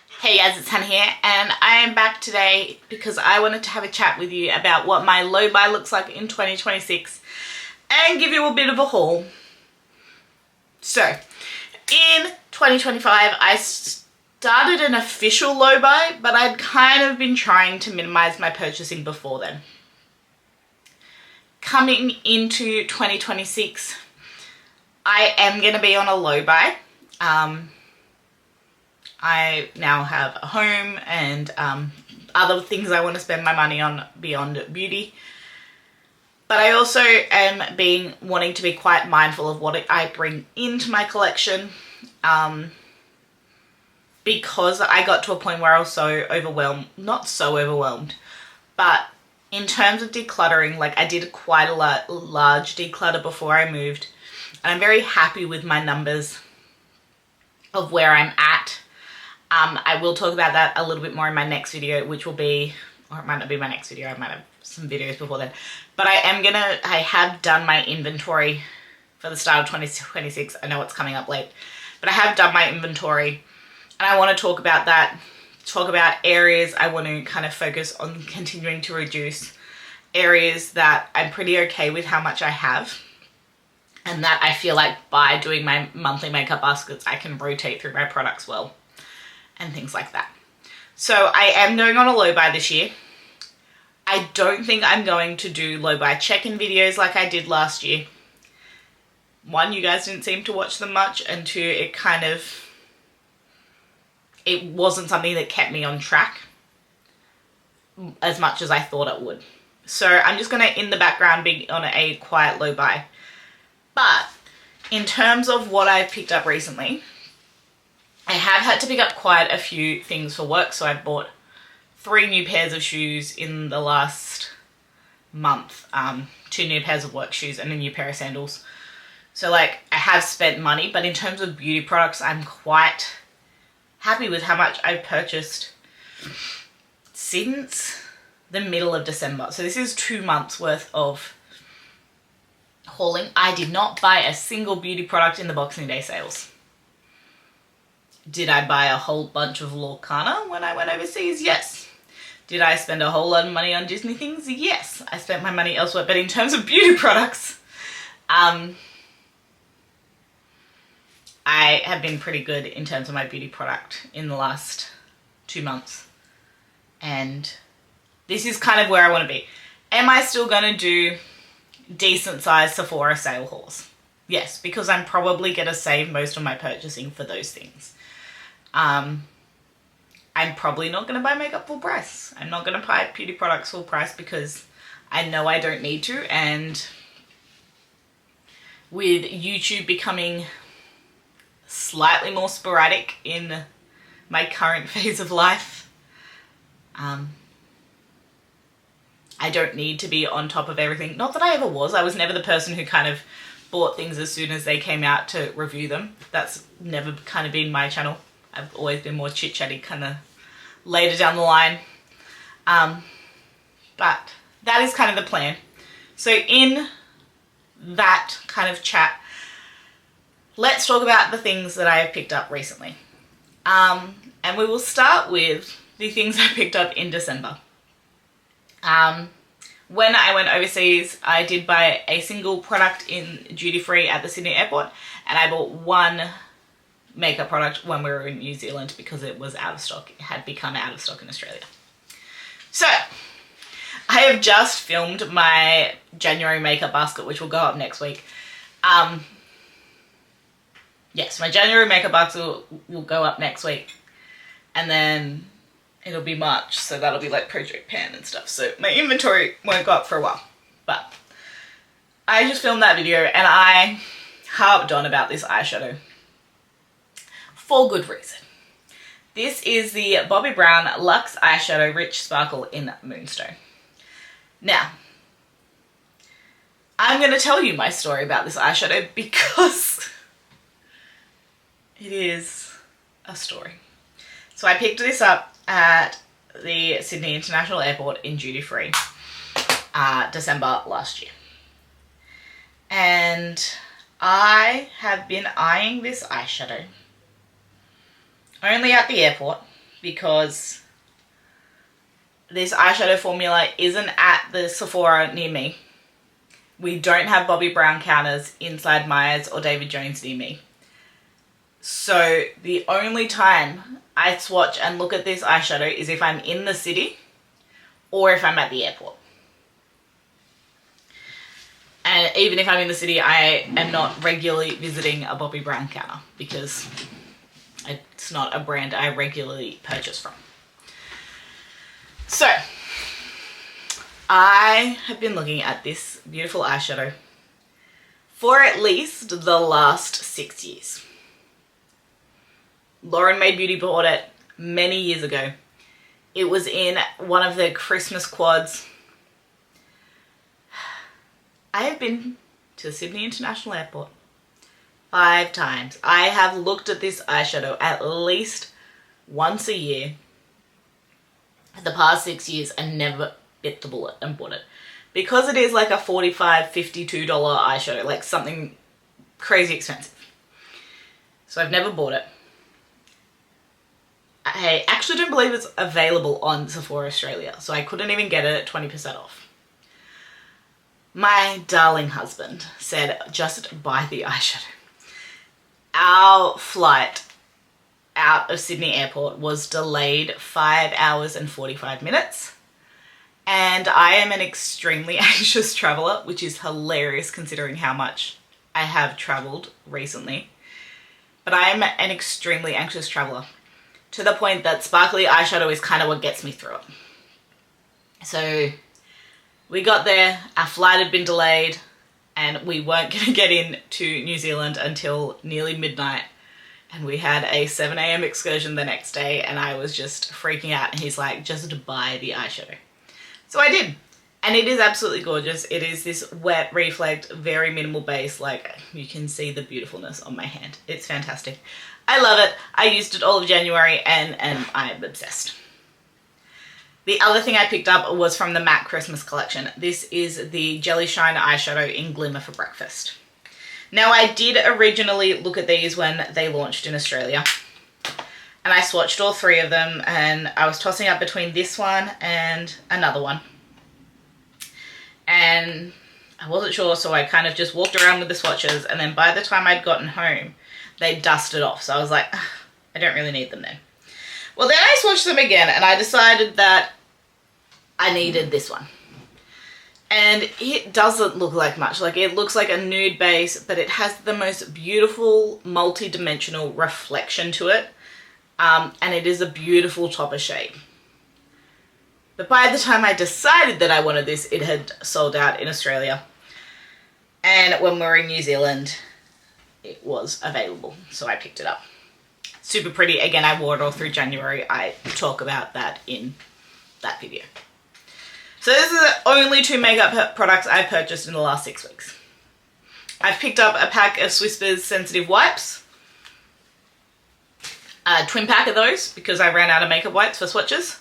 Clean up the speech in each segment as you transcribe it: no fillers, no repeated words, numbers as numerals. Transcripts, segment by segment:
Hey guys, it's Hannah here, and I am back today because I wanted to have a chat with you about what my low buy looks like in 2026 and give you a bit of a haul. So, in 2025, I started an official low buy, but I'd kind of been trying to minimize my purchasing before then. Coming into 2026, I am going to be on a low buy. I now have a home and other things I want to spend my money on beyond beauty. But I also am wanting to be quite mindful of what I bring into my collection, because I got to a point where I was so overwhelmed, not so overwhelmed, but in terms of decluttering, like I did quite a large declutter before I moved, and I'm very happy with my numbers of where I'm at. I will talk about that a little bit more in my next video, which will be, or it might not be my next video, I might have some videos before then, but I have done my inventory for the start of 2026. I know it's coming up late, but I have done my inventory, and I want to talk about that, talk about areas I want to kind of focus on continuing to reduce, areas that I'm pretty okay with how much I have, and that I feel like by doing my monthly makeup baskets, I can rotate through my products well, and things like that. So I am going on a low buy this year. I don't think I'm going to do low buy check-in videos like I did last year. One, you guys didn't seem to watch them much, and two, it wasn't something that kept me on track as much as I thought it would. So I'm just going to, in the background, be on a quiet low buy. But in terms of what I've picked up recently, I have had to pick up quite a few things for work. So I bought 3 new pairs of shoes in the last month, 2 new pairs of work shoes and a new pair of sandals. So like I have spent money, but in terms of beauty products, I'm quite happy with how much I've purchased since the middle of December. So this is 2 months worth of hauling. I did not buy a single beauty product in the Boxing Day sales. Did I buy a whole bunch of Lorcana when I went overseas? Yes. Did I spend a whole lot of money on Disney things? Yes. I spent my money elsewhere. But in terms of beauty products, I have been pretty good in terms of my beauty product in the last 2 months. And this is kind of where I want to be. Am I still going to do decent sized Sephora sale hauls? Yes, because I'm probably going to save most of my purchasing for those things. I'm probably not going to buy makeup full price. I'm not going to buy beauty products full price because I know I don't need to. And with YouTube becoming slightly more sporadic in my current phase of life, I don't need to be on top of everything. Not that I ever was. I was never the person who kind of bought things as soon as they came out to review them. That's never kind of been my channel. I've always been more chit-chatty kind of later down the line. But that is kind of the plan. So in that kind of chat, let's talk about the things that I have picked up recently. And we will start with the things I picked up in December. When I went overseas, I did buy a single product in duty free at the Sydney airport, and I bought 1 makeup product when we were in New Zealand because it was out of stock. It had become out of stock in Australia. So I have just filmed my January makeup basket, which will go up next week. Yes, my January makeup basket will go up next week, and then it'll be March, so that'll be like Project Pan and stuff. So my inventory won't go up for a while. But I just filmed that video and I harped on about this eyeshadow for good reason. This is the Bobbi Brown Luxe Eyeshadow Rich Sparkle in Moonstone. Now, I'm going to tell you my story about this eyeshadow because it is a story. So I picked this up at the Sydney International Airport in duty free, December last year. And I have been eyeing this eyeshadow only at the airport because this eyeshadow formula isn't at the Sephora near me. We don't have Bobbi Brown counters inside Myers or David Jones near me. So the only time I swatch and look at this eyeshadow is if I'm in the city or if I'm at the airport. And even if I'm in the city, I am not regularly visiting a Bobbi Brown counter because it's not a brand I regularly purchase from. So, I have been looking at this beautiful eyeshadow for at least the last 6 years. Lauren Made Beauty bought it many years ago. It was in one of their Christmas quads. I have been to Sydney International Airport 5 times. I have looked at this eyeshadow at least once a year for the past 6 years and never bit the bullet and bought it. Because it is like a $45, $52 eyeshadow, like something crazy expensive. So I've never bought it. I actually don't believe it's available on Sephora Australia, so I couldn't even get it at 20% off. My darling husband said, just buy the eyeshadow. Our flight out of Sydney Airport was delayed 5 hours and 45 minutes. And I am an extremely anxious traveler, which is hilarious considering how much I have traveled recently. But I am an extremely anxious traveler to the point that sparkly eyeshadow is kind of what gets me through it. So we got there, our flight had been delayed, and we weren't going to get into New Zealand until nearly midnight. And we had a 7 a.m. excursion the next day, and I was just freaking out. And he's like, just buy the eyeshadow. So I did. And it is absolutely gorgeous. It is this wet, reflect, very minimal base. Like, you can see the beautifulness on my hand. It's fantastic. I love it. I used it all of January, and I'm obsessed. The other thing I picked up was from the MAC Christmas collection. This is the Jelly Shine eyeshadow in Glimmer for Breakfast. Now, I did originally look at these when they launched in Australia. And I swatched all 3 of them, and I was tossing up between this one and another one. And I wasn't sure, so I kind of just walked around with the swatches, and then by the time I'd gotten home, they dusted off. So I was like, I don't really need them then. Well, then I swatched them again, and I decided that I needed this one. And it doesn't look like much. Like, it looks like a nude base, but it has the most beautiful multi-dimensional reflection to it. And it is a beautiful topper shade. But by the time I decided that I wanted this, it had sold out in Australia. And when we were in New Zealand, it was available. So I picked it up. Super pretty. Again, I wore it all through January. I talk about that in that video. So this is the only 2 makeup products I've purchased in the last 6 weeks. I've picked up a pack of Whispers Sensitive Wipes. A twin pack of those because I ran out of makeup wipes for swatches.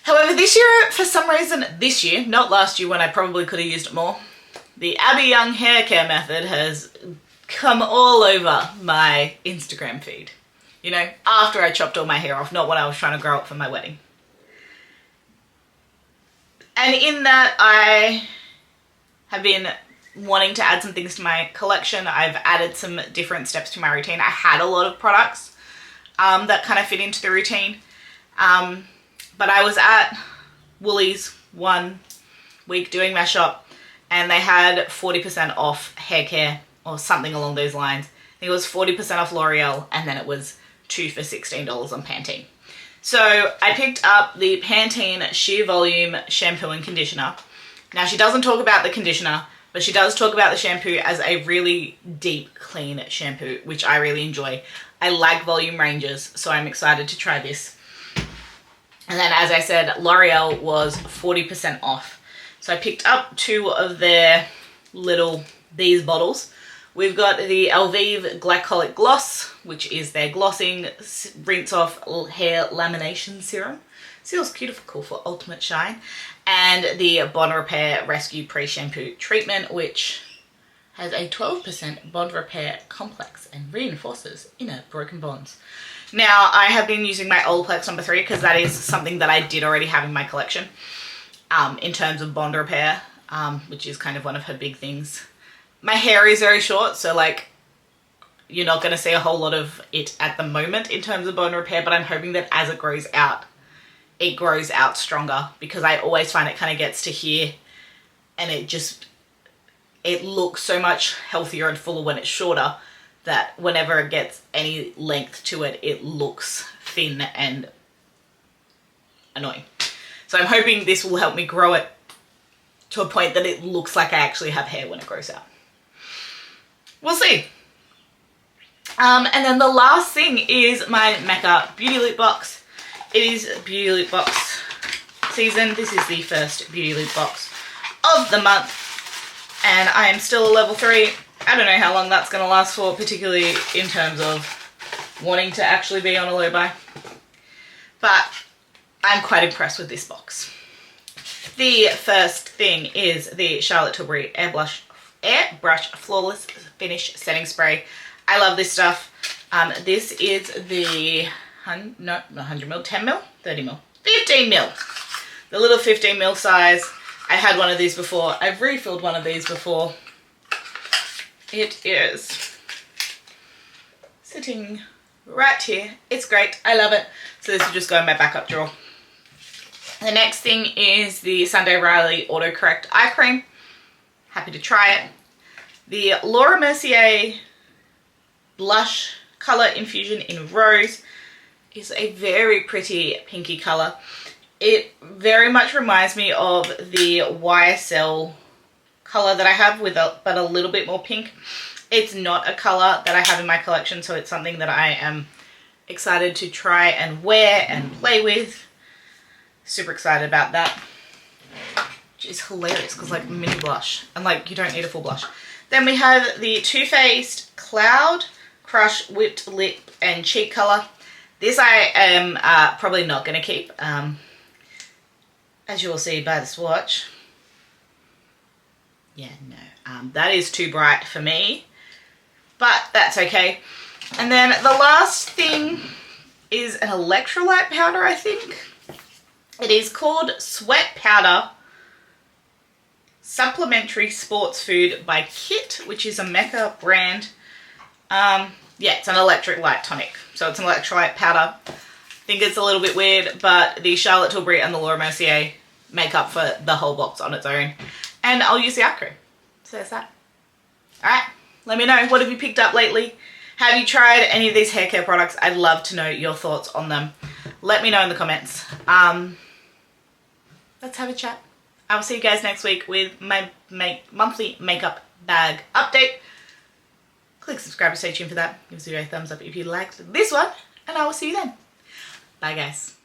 However, this year, for some reason, this year, not last year when I probably could have used it more, the Abby Young hair care method has come all over my Instagram feed. You know, after I chopped all my hair off, not when I was trying to grow it for my wedding. And in that, I have been wanting to add some things to my collection. I've added some different steps to my routine. I had a lot of products that kind of fit into the routine. But I was at Woolies one week doing my shop, and they had 40% off hair care or something along those lines. I think it was 40% off L'Oreal, and then it was 2 for $16 on Pantene. So I picked up the Pantene Sheer Volume Shampoo and Conditioner. Now, she doesn't talk about the conditioner, but she does talk about the shampoo as a really deep, clean shampoo, which I really enjoy. I like volume ranges, so I'm excited to try this. And then, as I said, L'Oreal was 40% off. So I picked up 2 of their these bottles. We've got the Elvive Glycolic Gloss, which is their glossing rinse off hair lamination serum. Feels cuticle for ultimate shine. And the Bon Repair Rescue Pre-Shampoo Treatment, which has a 12% bond repair complex and reinforces inner broken bonds. Now, I have been using my Olaplex number 3 because that is something that I did already have in my collection in terms of bond repair, which is kind of one of her big things. My hair is very short, so like you're not going to see a whole lot of it at the moment in terms of bond repair, but I'm hoping that as it grows out stronger, because I always find it kind of gets to here and it looks so much healthier and fuller when it's shorter, that whenever it gets any length to it, it looks thin and annoying. So I'm hoping this will help me grow it to a point that it looks like I actually have hair when it grows out. We'll see. And then the last thing is my Mecca Beauty Lip Box. It is Beauty Lip Box season. This is the first Beauty Lip Box of the month. And I am still a level 3. I don't know how long that's going to last for, particularly in terms of wanting to actually be on a low buy. But I'm quite impressed with this box. The first thing is the Charlotte Tilbury Airbrush Flawless Finish Setting Spray. I love this stuff. This is the, not 100ml, 10ml, 30ml, 15ml. The little 15ml size. I had one of these before. I've refilled one of these before. It is sitting right here. It's great. I love it. So this will just go in my backup drawer. The next thing is the Sunday Riley Autocorrect Eye Cream. Happy to try it. The Laura Mercier Blush Colour Infusion in Rose is a very pretty pinky colour. It very much reminds me of the YSL colour that I have, but a little bit more pink. It's not a colour that I have in my collection, so it's something that I am excited to try and wear and play with. Super excited about that. Which is hilarious because like mini blush, and like you don't need a full blush. Then we have the Too Faced Cloud Crush Whipped Lip and Cheek Colour. This I am probably not going to keep. As you will see by the swatch. Yeah, no. That is too bright for me. But that's okay. And then the last thing is an electrolyte powder, I think. It is called Sweat Powder Supplementary Sports Food by Kit, which is a Mecca brand. Yeah, it's an electrolyte tonic. So it's an electrolyte powder. I think it's a little bit weird, but the Charlotte Tilbury and the Laura Mercier make up for the whole box on its own. And I'll use the eye cream. So there's that. Alright, let me know. What have you picked up lately? Have you tried any of these hair care products? I'd love to know your thoughts on them. Let me know in the comments. Let's have a chat. I will see you guys next week with my monthly makeup bag update. Click subscribe to stay tuned for that. Give this video a thumbs up if you liked this one. And I will see you then. Bye guys.